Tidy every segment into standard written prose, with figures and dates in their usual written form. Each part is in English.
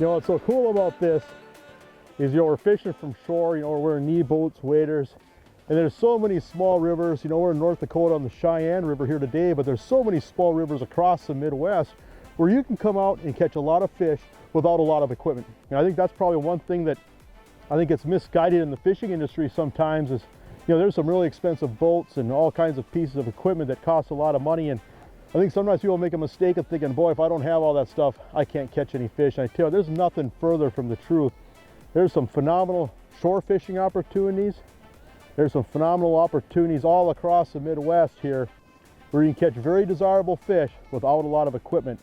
You know, what's so cool about this is, you know, we're fishing from shore, you know, we're wearing knee boots, waders, and there's so many small rivers. You know, we're in North Dakota on the Sheyenne River here today, but there's so many small rivers across the Midwest where you can come out and catch a lot of fish without a lot of equipment. And I think that's probably one thing that I think it's misguided in the fishing industry sometimes is, you know, there's some really expensive boats and all kinds of pieces of equipment that cost a lot of money. And I think sometimes people make a mistake of thinking, boy, if I don't have all that stuff, I can't catch any fish. And I tell you, there's nothing further from the truth. There's some phenomenal shore fishing opportunities. There's some phenomenal opportunities all across the Midwest here where you can catch very desirable fish without a lot of equipment.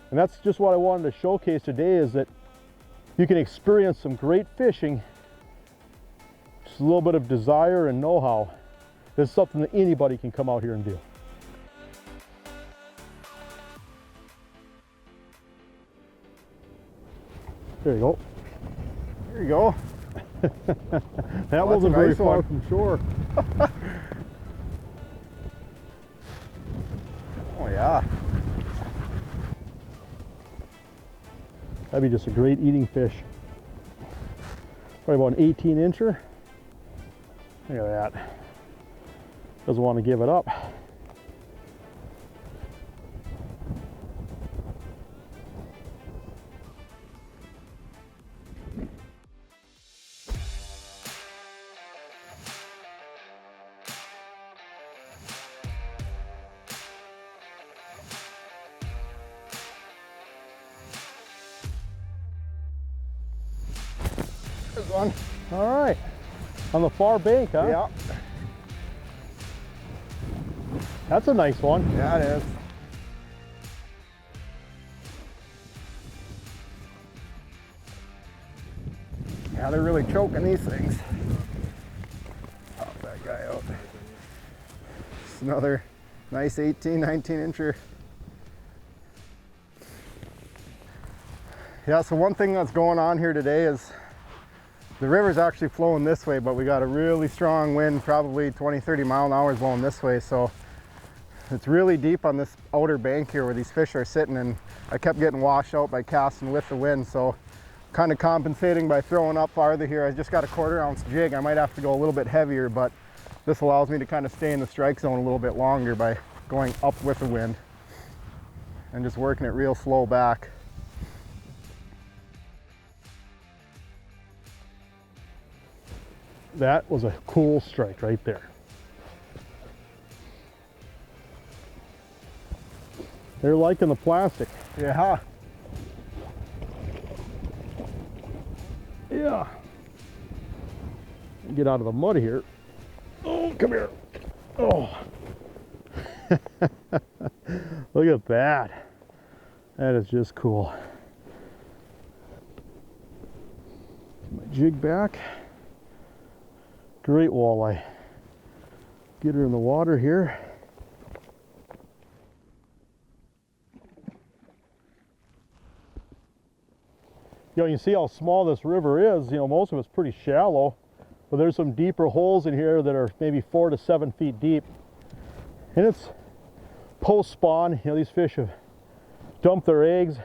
And that's just what I wanted to showcase today, is that you can experience some great fishing, just a little bit of desire and know-how. This is something that anybody can come out here and do. There you go. There you go. That wasn't very far from shore. Oh yeah. That'd be just a great eating fish. Probably about an 18-incher. Look at that. Doesn't want to give it up. There's one. All right. On the far bank, huh? Yeah. That's a nice one. Yeah, it is. Yeah, they're really choking these things. Pop that guy out. It's another nice 18, 19-incher. Yeah, so one thing that's going on here today is the river's actually flowing this way, but we got a really strong wind, probably 20, 30 mile an hour blowing this way. So it's really deep on this outer bank here where these fish are sitting, and I kept getting washed out by casting with the wind. So kind of compensating by throwing up farther here. I just got a 1/4 ounce jig. I might have to go a little bit heavier, but this allows me to kind of stay in the strike zone a little bit longer by going up with the wind and just working it real slow back. That was a cool strike right there. They're liking the plastic. Yeah. Yeah. Get out of the mud here. Oh, come here. Oh. Look at that. That is just cool. Get my jig back. Great walleye. Get her in the water here. You know, you see how small this river is. You know, most of it's pretty shallow, but there's some deeper holes in here that are maybe 4 to 7 feet deep. And it's post-spawn. You know, these fish have dumped their eggs.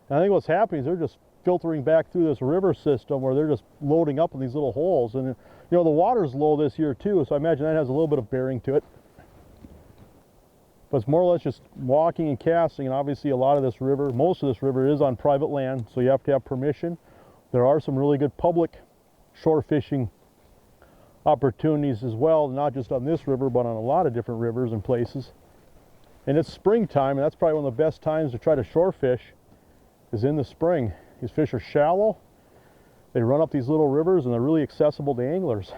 And I think what's happening is they're just filtering back through this river system where they're just loading up in these little holes. And you know, the water's low this year too, so I imagine that has a little bit of bearing to it. But it's more or less just walking and casting, and obviously a lot of this river, most of this river is on private land, so you have to have permission. There are some really good public shore fishing opportunities as well, not just on this river, but on a lot of different rivers and places. And it's springtime, and that's probably one of the best times to try to shore fish, is in the spring. These fish are shallow, they run up these little rivers, and they're really accessible to anglers.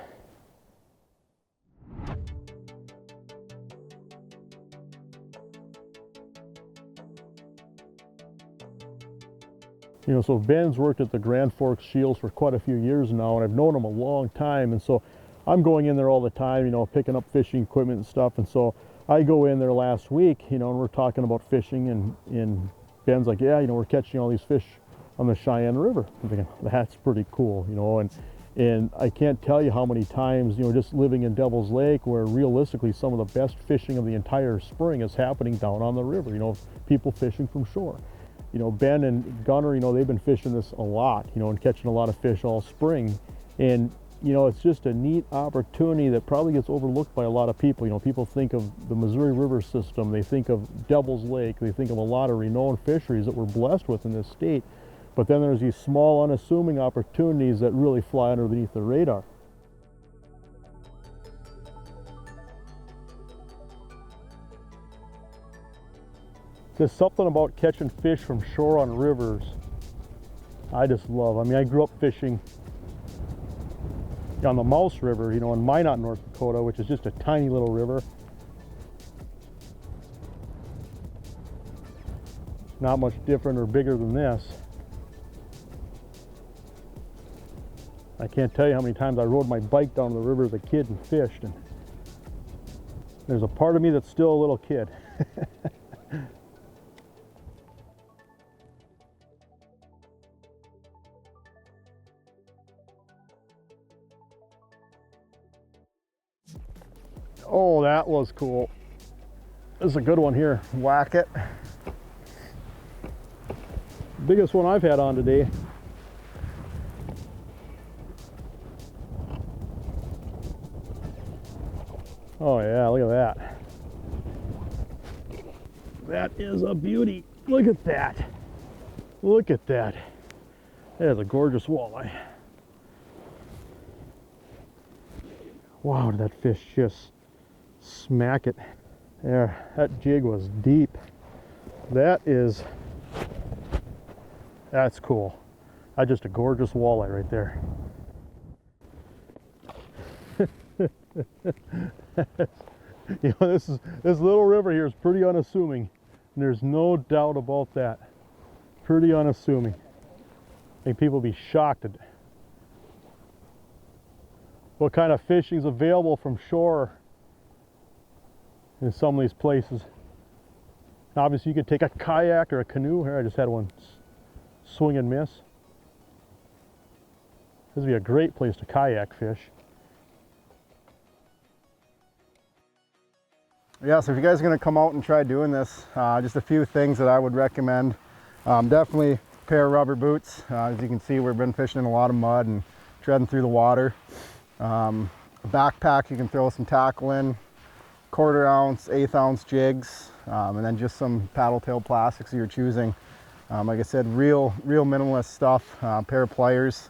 You know, so Ben's worked at the Grand Forks Shields for quite a few years now, and I've known him a long time, and so I'm going in there all the time, you know, picking up fishing equipment and stuff. And so I go in there last week, you know, and we're talking about fishing, and Ben's like, yeah, you know, we're catching all these fish on the Sheyenne River. I'm thinking, that's pretty cool, you know, and I can't tell you how many times, you know, just living in Devil's Lake, where realistically some of the best fishing of the entire spring is happening down on the river, you know, people fishing from shore. You know, Ben and Gunner, you know, they've been fishing this a lot, you know, and catching a lot of fish all spring. And, you know, it's just a neat opportunity that probably gets overlooked by a lot of people. You know, people think of the Missouri River system, they think of Devil's Lake, they think of a lot of renowned fisheries that we're blessed with in this state. But then there's these small, unassuming opportunities that really fly underneath the radar. There's something about catching fish from shore on rivers I just love. I mean, I grew up fishing on the Mouse River, you know, in Minot, North Dakota, which is just a tiny little river. Not much different or bigger than this. I can't tell you how many times I rode my bike down to the river as a kid and fished, and there's a part of me that's still a little kid. Oh, that was cool. This is a good one here. Whack it. Biggest one I've had on today. Oh yeah, look at that. That is a beauty. Look at that. Look at that. That is a gorgeous walleye. Wow, did that fish just smack it. There, that jig was deep. That's cool. That's just a gorgeous walleye right there. You know, this little river here is pretty unassuming, and there's no doubt about that. Pretty unassuming. I think people will be shocked at what kind of fishing is available from shore in some of these places. Obviously, you could take a kayak or a canoe. Here, I just had one swing and miss. This would be a great place to kayak fish. Yeah, so if you guys are going to come out and try doing this, just a few things that I would recommend. Definitely a pair of rubber boots. As you can see, we've been fishing in a lot of mud and treading through the water. A backpack you can throw some tackle in, 1/4 ounce, 1/8 ounce jigs, and then just some paddle tail plastics that you're choosing. Like I said, real minimalist stuff, pair of pliers,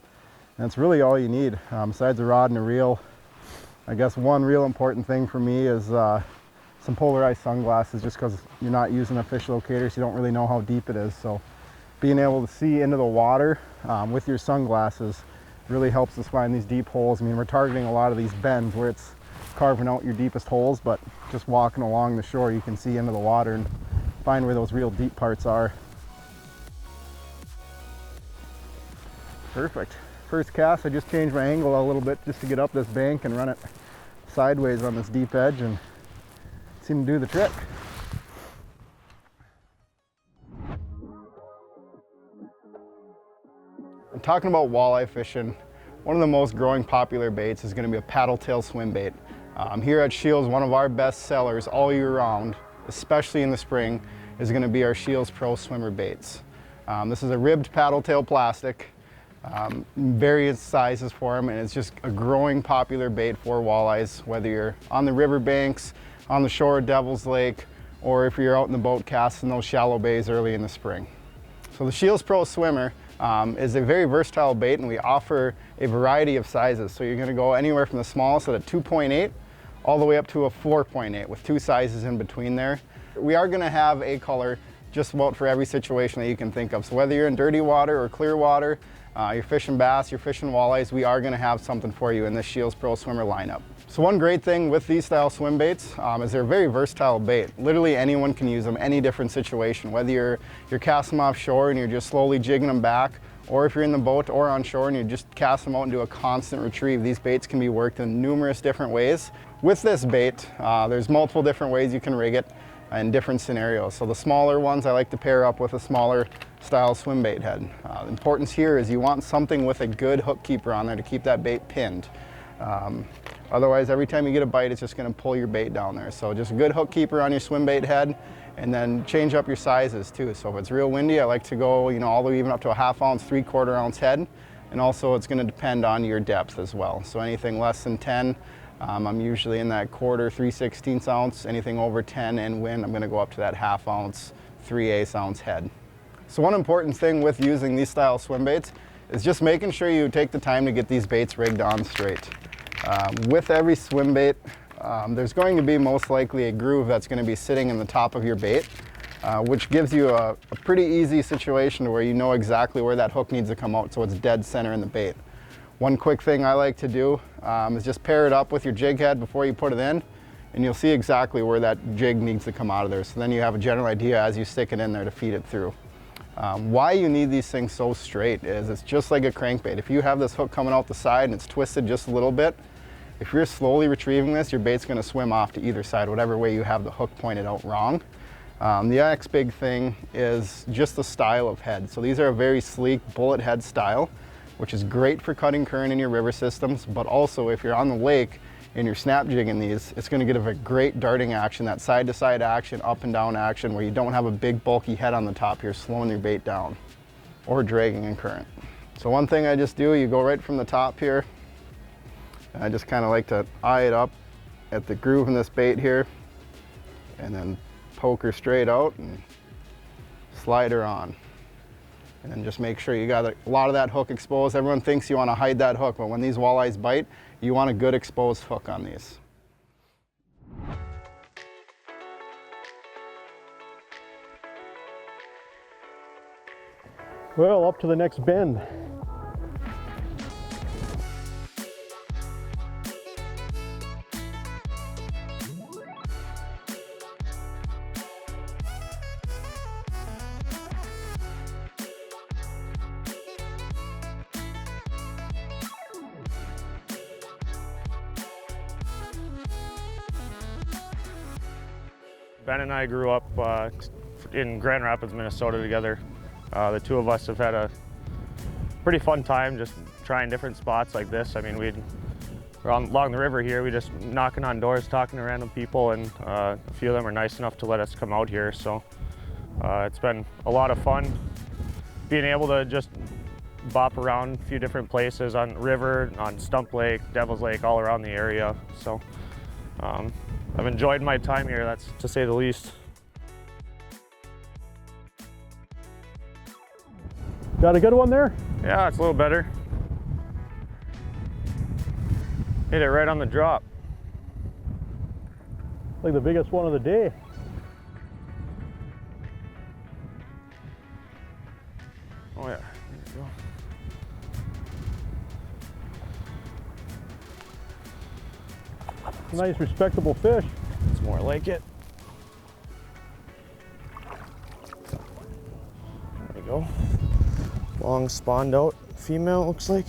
and that's really all you need. Besides a rod and a reel, I guess one real important thing for me is some polarized sunglasses, just because you're not using a fish locator, so you don't really know how deep it is. So being able to see into the water with your sunglasses really helps us find these deep holes. I mean, we're targeting a lot of these bends where it's carving out your deepest holes, but just walking along the shore you can see into the water and find where those real deep parts are. Perfect. First cast, I just changed my angle a little bit just to get up this bank and run it sideways on this deep edge, and it seemed to do the trick. I'm talking about walleye fishing. One of the most growing popular baits is going to be a paddle tail swim bait. Here at Scheels, one of our best sellers all year round, especially in the spring, is going to be our Scheels Pro Swimmer baits. This is a ribbed paddle tail plastic, various sizes for them, and it's just a growing popular bait for walleyes, whether you're on the riverbanks, on the shore of Devil's Lake, or if you're out in the boat casting those shallow bays early in the spring. So the Scheels Pro Swimmer is a very versatile bait, and we offer a variety of sizes. So you're going to go anywhere from the smallest at a 2.8 all the way up to a 4.8 with 2 sizes in between there. We are going to have a color just about for every situation that you can think of. So whether you're in dirty water or clear water, you're fishing bass, you're fishing walleyes, we are going to have something for you in this Scheels Pro Swimmer lineup. So one great thing with these style swim baits is they're a very versatile bait. Literally anyone can use them, any different situation. Whether you're casting them offshore and you're just slowly jigging them back, or if you're in the boat or on shore and you just cast them out and do a constant retrieve, these baits can be worked in numerous different ways. With this bait, there's multiple different ways you can rig it in different scenarios. So the smaller ones I like to pair up with a smaller style swim bait head. The importance here is you want something with a good hook keeper on there to keep that bait pinned. Otherwise, every time you get a bite, it's just going to pull your bait down there. So just a good hook keeper on your swim bait head, and then change up your sizes too. So if it's real windy, I like to go, all the way even up to a 1/2 ounce, 3/4 ounce head. And also it's going to depend on your depth as well. So anything less than 10, I'm usually in that 1/4, 3/16 ounce. Anything over 10 and wind, I'm going to go up to that 1/2 ounce, 3/8 ounce head. So one important thing with using these style swim baits is just making sure you take the time to get these baits rigged on straight. With every swim bait, there's going to be most likely a groove that's going to be sitting in the top of your bait, which gives you a pretty easy situation where you know exactly where that hook needs to come out, so it's dead center in the bait. One quick thing I like to do is just pair it up with your jig head before you put it in, and you'll see exactly where that jig needs to come out of there. So then you have a general idea as you stick it in there to feed it through. Why you need these things so straight is it's just like a crankbait. If you have this hook coming out the side and it's twisted just a little bit, if you're slowly retrieving this, your bait's going to swim off to either side, whatever way you have the hook pointed out wrong. The next big thing is just the style of head. So these are a very sleek bullet head style, which is great for cutting current in your river systems, but also if you're on the lake and you're snap jigging these, it's going to give a great darting action, that side to side action, up and down action, where you don't have a big bulky head on the top here slowing your bait down or dragging in current. So one thing I just do, you go right from the top here. I just kind of like to eye it up at the groove in this bait here, and then poke her straight out and slide her on. And then just make sure you got a lot of that hook exposed. Everyone thinks you want to hide that hook, but when these walleyes bite, you want a good exposed hook on these. Well, up to the next bend. Ben and I grew up in Grand Rapids, Minnesota together. The two of us have had a pretty fun time just trying different spots like this. I mean, we're along the river here, we just knocking on doors, talking to random people, and a few of them are nice enough to let us come out here. So it's been a lot of fun being able to just bop around a few different places on river, on Stump Lake, Devil's Lake, all around the area. So I've enjoyed my time here, that's to say the least. Got a good one there? Yeah, it's a little better. Hit it right on the drop. Like the biggest one of the day. Oh yeah, there you go. Nice, respectable fish. It's more like it. There we go. Long spawned out female, it looks like.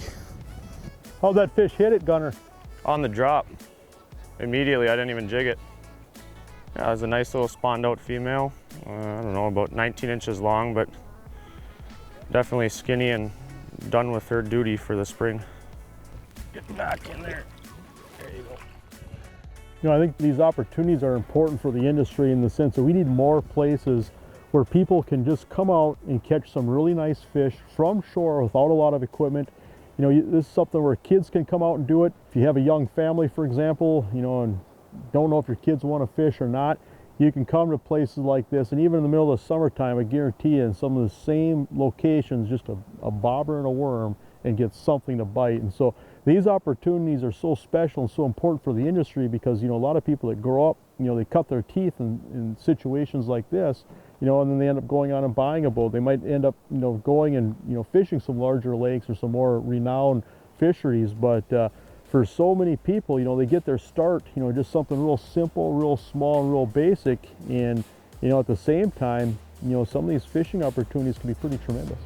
How'd that fish hit it, Gunner? On the drop. Immediately, I didn't even jig it. Yeah, it was a nice little spawned out female. I don't know, about 19 inches long, but definitely skinny and done with her duty for the spring. Get back in there. There you go. You know, I think these opportunities are important for the industry in the sense that we need more places where people can just come out and catch some really nice fish from shore without a lot of equipment. You know, this is something where kids can come out and do it. If you have a young family, for example, you know, and don't know if your kids want to fish or not, you can come to places like this, and even in the middle of the summertime, I guarantee you, in some of the same locations, just a bobber and a worm, and get something to bite. And so these opportunities are so special and so important for the industry because, you know, a lot of people that grow up, you know, they cut their teeth in situations like this, you know, and then they end up going on and buying a boat. They might end up, you know, going and, you know, fishing some larger lakes or some more renowned fisheries. But for so many people, you know, they get their start, you know, just something real simple, real small, and real basic. And, you know, at the same time, you know, some of these fishing opportunities can be pretty tremendous.